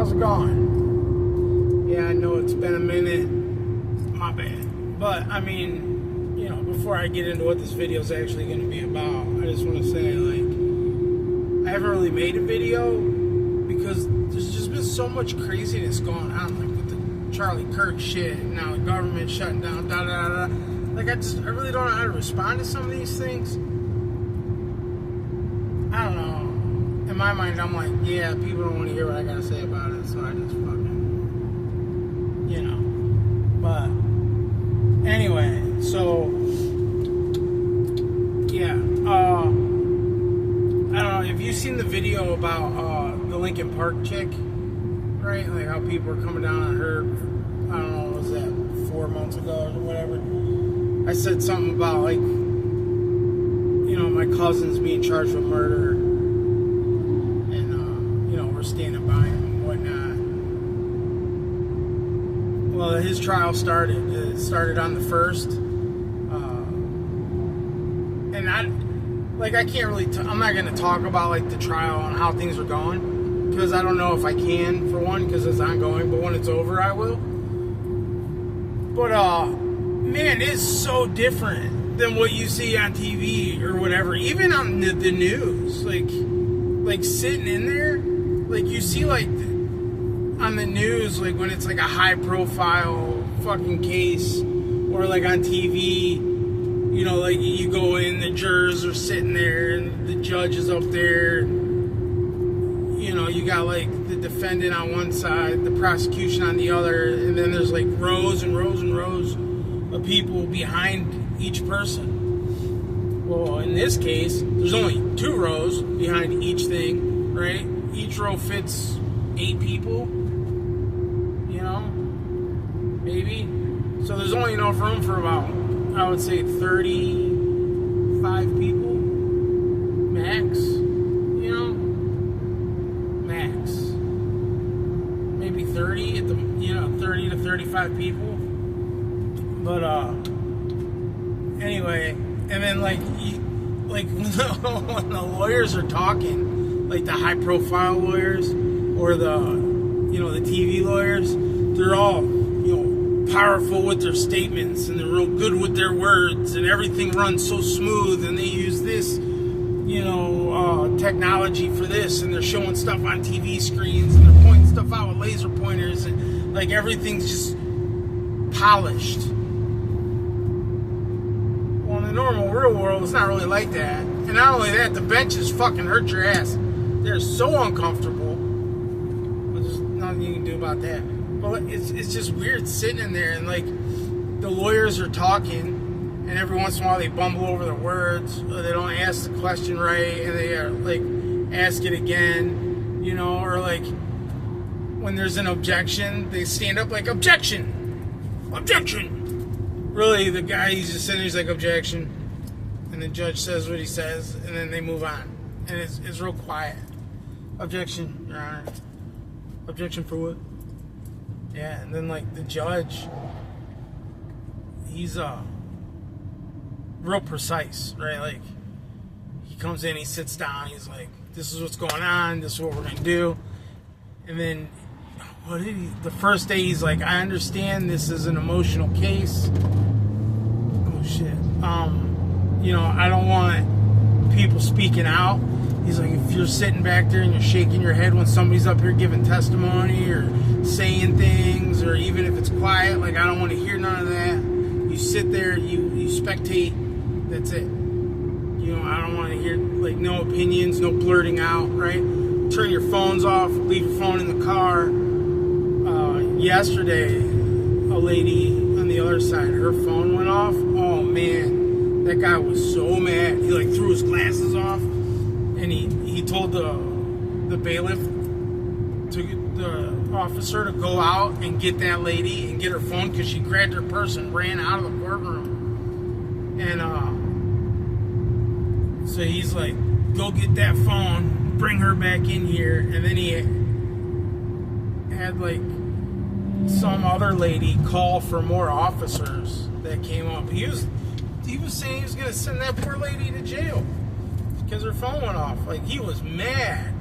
how's it going? Yeah, I know it's been a minute. My bad. But, I mean, you know, before I get into what this video is actually going to be about, I just want to say, like, I haven't really made a video because there's just been so much craziness going on, like with the Charlie Kirk shit, and now the government shutting down, da-da-da-da. Like, I really don't know how to respond to some of these things. I don't know. In my mind, I'm like, yeah, people don't want to hear what I gotta say about it, so I just fucking, you know. But, anyway, so, yeah, I don't know, have you seen the video about the Lincoln Park chick, right? Like how people are coming down on her, I don't know, what was that, 4 months ago or whatever? I said something about, like, you know, my cousin's being charged with murder, and, you know, we're standing by him and whatnot. Well, his trial started. It started on the 1st. And I can't really, I'm not going to talk about, like, the trial and how things are going, because I don't know if I can, for one, because it's ongoing, but when it's over, I will. But, man, it's so different than what you see on TV or whatever, even on the news. Like sitting in there, like you see, like on the news, like when it's like a high profile fucking case, or like on TV, you know, like you go in, the jurors are sitting there and the judge is up there. You know, you got like the defendant on one side, the prosecution on the other, and then there's like rows and rows and rows of people behind each person. Well, in this case, there's only 2 rows behind each thing, right? Each row fits 8 people, you know, maybe. So there's only enough room for about, I would say, 35 people, max, you know, max. Maybe 30 at the, you know, 30 to 35 people. But, anyway, and then, like when the lawyers are talking, like the high-profile lawyers, or the, you know, the TV lawyers, they're all, you know, powerful with their statements, and they're real good with their words, and everything runs so smooth, and they use this, you know, technology for this, and they're showing stuff on TV screens, and they're pointing stuff out with laser pointers, and, like, everything's just polished. Well, in the normal real world, it's not really like that. And not only that, the benches fucking hurt your ass. They're so uncomfortable. But there's nothing you can do about that. But it's just weird sitting in there, and like the lawyers are talking, and every once in a while they bumble over the words, or they don't ask the question right, and they are like ask it again, you know, or like when there's an objection, they stand up like, objection. Really, the guy, he's just sitting there, he's like, objection. And the judge says what he says, and then they move on. And it's real quiet. Objection, Your Honor. Objection for what? Yeah, and then, like, the judge, he's real precise, right? Like, he comes in, he sits down, he's like, this is what's going on, this is what we're going to do. And then, the first day he's like, I understand this is an emotional case. Oh shit. You know, I don't want people speaking out. He's like, if you're sitting back there and you're shaking your head when somebody's up here giving testimony or saying things, or even if it's quiet, like, I don't want to hear none of that. You sit there, you spectate, that's it. You know, I don't want to hear, like, no opinions, no blurting out, right? Turn your phones off, leave your phone in the car. Yesterday, a lady on the other side, her phone went off. Oh man, that guy was so mad. He like threw his glasses off, and he told the bailiff, to the officer, to go out and get that lady and get her phone, because she grabbed her purse and ran out of the courtroom. And so he's like, go get that phone, bring her back in here. And then he had like some other lady call for more officers that came up. He was saying he was going to send that poor lady to jail because her phone went off. Like, he was mad.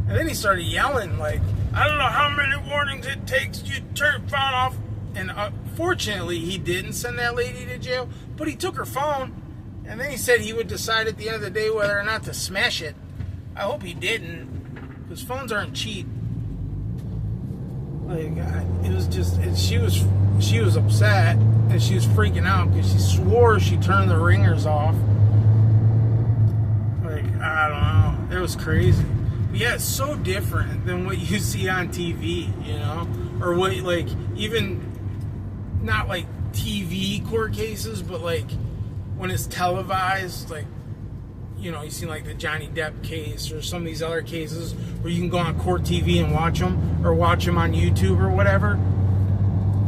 And then he started yelling, like, I don't know how many warnings it takes you to turn your phone off. And fortunately, he didn't send that lady to jail, but he took her phone. And then he said he would decide at the end of the day whether or not to smash it. I hope he didn't, because phones aren't cheap. Like, it was just, she was upset, and she was freaking out because she swore she turned the ringers off. Like, I don't know. It was crazy. But yeah, it's so different than what you see on TV, you know? Or what, like, even, not like TV court cases, but like when it's televised, like, you know, you see like the Johnny Depp case or some of these other cases where you can go on court TV and watch them, or watch them on YouTube or whatever.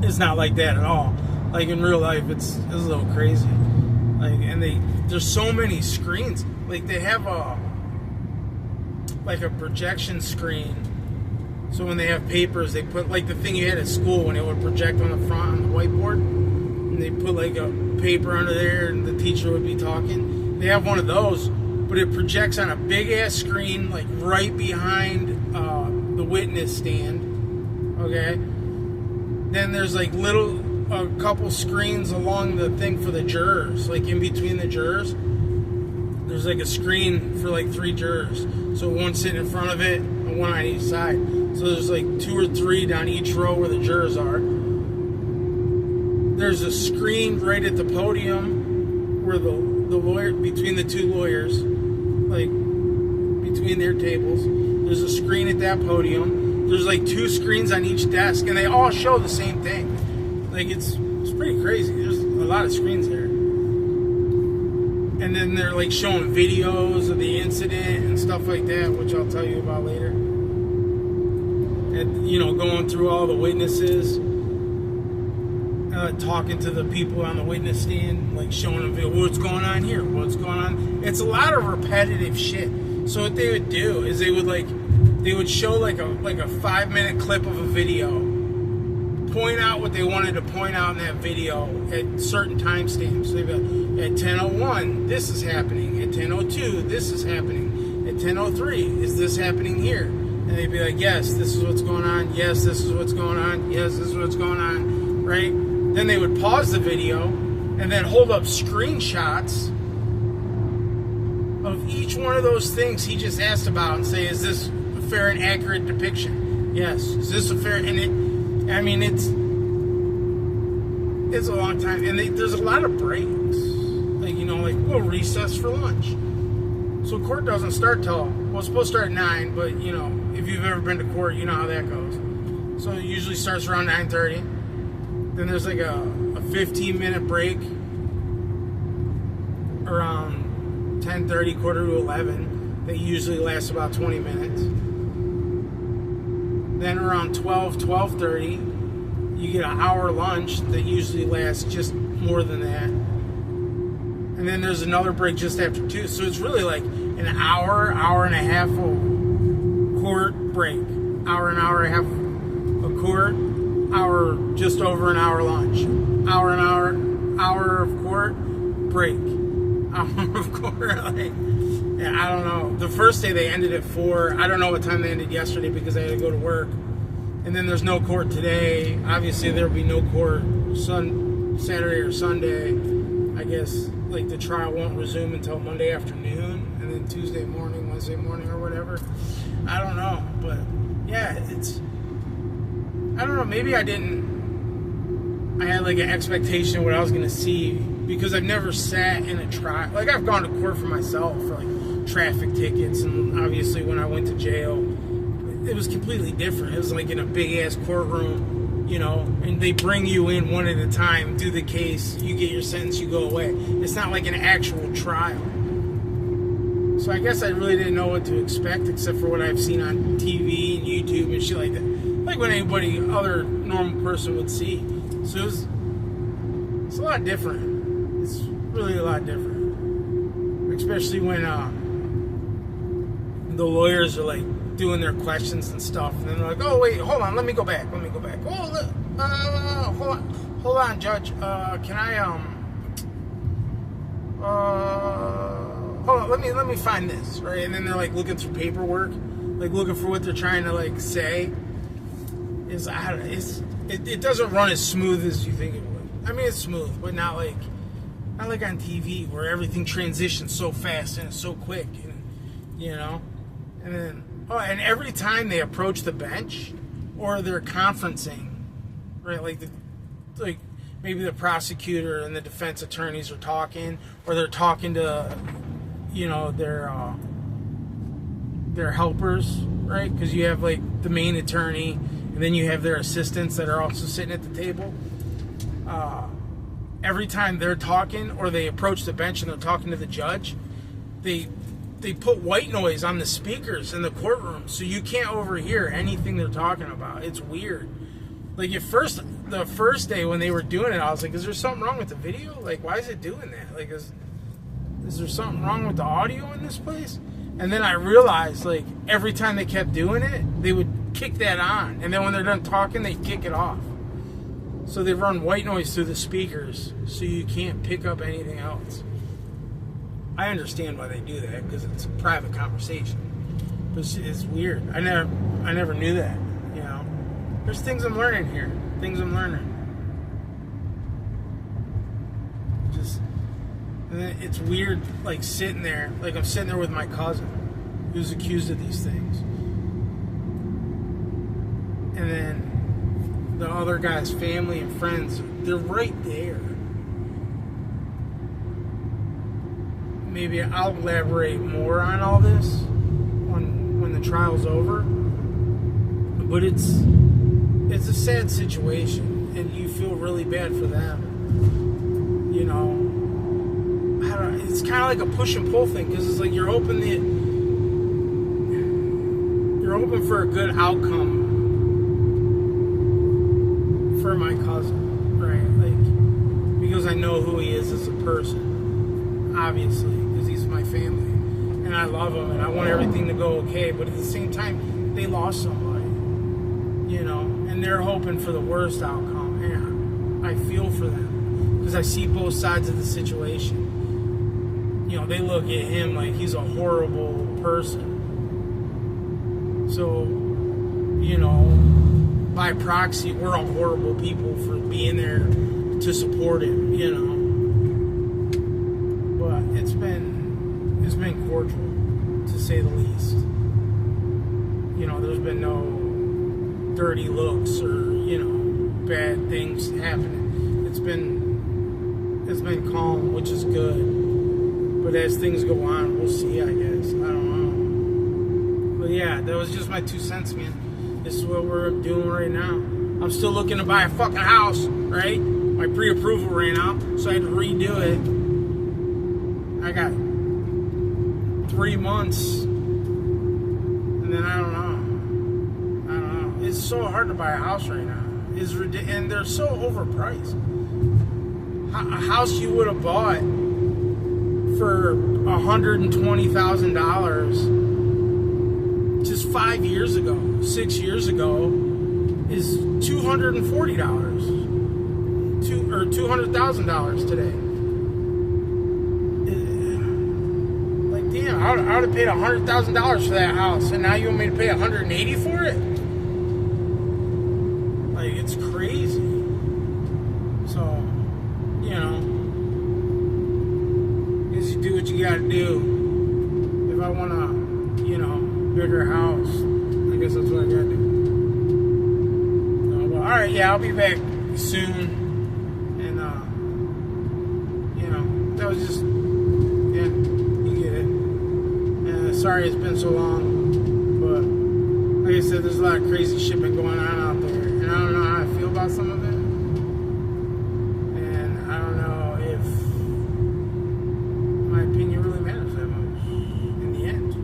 It's not like that at all. Like in real life, it's a little crazy. Like, and there's so many screens. Like they have a projection screen. So when they have papers, they put like the thing you had at school when it would project on the front on the whiteboard, and they put like a paper under there, and the teacher would be talking. They have one of those, but it projects on a big ass screen, like right behind the witness stand. Okay. Then there's like a couple screens along the thing for the jurors, like in between the jurors. There's like a screen for like 3 jurors. So one sitting in front of it and one on each side. So there's like 2 or 3 down each row where the jurors are. There's a screen right at the podium where the lawyer, between the 2 lawyers, like between their tables. There's a screen at that podium. There's like 2 screens on each desk, and they all show the same thing. Like it's pretty crazy. There's a lot of screens there. And then they're like showing videos of the incident and stuff like that, which I'll tell you about later. And, you know, going through all the witnesses, talking to the people on the witness stand, like showing them what's going on here, what's going on. It's a lot of repetitive shit. So what they would do is they would show like a 5-minute clip of a video, point out what they wanted to point out in that video at certain timestamps. So they'd be like, at 10:01, this is happening. At 10:02, this is happening. At 10:03, is this happening here? And they'd be like, yes, this is what's going on. Yes, this is what's going on. Yes, this is what's going on. Right? Then they would pause the video and then hold up screenshots of each one of those things he just asked about and say, is this a fair and accurate depiction? Yes. Is this a fair... And it's a long time, and there's a lot of breaks. Like, you know, like we'll recess for lunch. So court doesn't start till, well, it's supposed to start at 9, but you know, if you've ever been to court, you know how that goes. So it usually starts around 9:30. Then there's like a 15-minute break around 10:30, quarter to 11. That usually lasts about 20 minutes. Then around 12:30, you get an hour lunch that usually lasts just more than that. And then there's another break just after 2. So it's really like an hour and a half of court break. Hour and a half of court, just over an hour lunch. Hour of court, break. Hour of court, like... Yeah, I don't know. The first day they ended at 4. I don't know what time they ended yesterday because I had to go to work. And then there's no court today. Obviously, there'll be no court Saturday or Sunday. I guess, like, the trial won't resume until Monday afternoon. And then Tuesday morning, Wednesday morning, or whatever. I don't know. But, yeah, I don't know. Maybe I had, like, an expectation of what I was going to see. Because I've never sat in a trial. Like, I've gone to court for myself for, like, traffic tickets, and obviously when I went to jail, it was completely different. It was like in a big-ass courtroom, you know, and they bring you in one at a time, do the case, you get your sentence, you go away. It's not like an actual trial. So I guess I really didn't know what to expect, except for what I've seen on TV and YouTube and shit like that. Like what anybody, other normal person would see. So it's a lot different. It's really a lot different. Especially when the lawyers are like doing their questions and stuff, and then they're like, "Oh wait, hold on, let me go back. Oh, hold on, Judge. Can I hold on, let me find this, right?" And then they're like looking through paperwork, like looking for what they're trying to like say. It doesn't run as smooth as you think it would. I mean, it's smooth, but not like on TV where everything transitions so fast and it's so quick, and, you know. And then and every time they approach the bench or they're conferencing, right? Like maybe the prosecutor and the defense attorneys are talking, or they're talking to, you know, their helpers, right? Because you have like the main attorney, and then you have their assistants that are also sitting at the table. Every time they're talking or they approach the bench and they're talking to the judge, they put white noise on the speakers in the courtroom so you can't overhear anything they're talking about. It's weird. Like the first day when they were doing it, I was like, is there something wrong with the video? Like, why is it doing that? Like, is there something wrong with the audio in this place? And then I realized, like, every time they kept doing it, they would kick that on. And then when they're done talking, they kick it off. So they run white noise through the speakers so you can't pick up anything else. I understand why they do that, because it's a private conversation. But it's weird. I never knew that, you know. There's things I'm learning here. Things I'm learning. And then it's weird, like, sitting there. Like, I'm sitting there with my cousin who's accused of these things. And then the other guy's family and friends, they're right there. Maybe I'll elaborate more on all this when the trial's over. But it's a sad situation, and you feel really bad for them. You know, it's kind of like a push and pull thing, because it's like you're hoping for a good outcome for my cousin, right? Like, because I know who he is as a person, obviously, because he's my family, and I love him, and I want everything to go okay. But at the same time, they lost somebody, you know, and they're hoping for the worst outcome. And I feel for them, because I see both sides of the situation. You know, they look at him like he's a horrible person. So, you know, by proxy, we're all horrible people for being there to support him, you know. But it's been cordial, to say the least. You know, there's been no dirty looks or, you know, bad things happening. It's been calm, which is good. But as things go on, we'll see, I guess. I don't know. But yeah, that was just my 2 cents, man. This is what we're doing right now. I'm still looking to buy a fucking house, right? My pre-approval ran out, so I had to redo it. I got 3 months. And then I don't know. It's so hard to buy a house right now. It's ridiculous. And they're so overpriced. A house you would have bought for $120,000 just 5 years ago, 6 years ago, is $240, or $200,000 today. Like, damn, I would have paid $100,000 for that house, and now you want me to pay $180,000 for it? Like, it's crazy. So, you know, I guess you do what you gotta do. If I want a, you know, bigger house, I guess that's what I gotta do. Well, alright, yeah, I'll be back soon. And, you know, that was just, yeah, you get it. Sorry it's been so long, but like I said, there's a lot of crazy shit been going on out there, and I don't know how I feel about some of it. And I don't know if my opinion really matters that much in the end.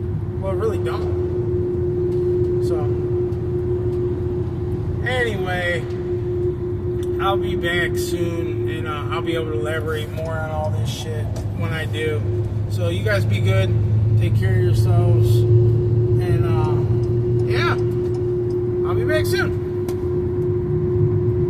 Well, it really don't. So, anyway, I'll be back soon, and I'll be able to elaborate more on all this shit when I do. So, you guys be good. Take care of yourselves. And, yeah, I'll be back soon.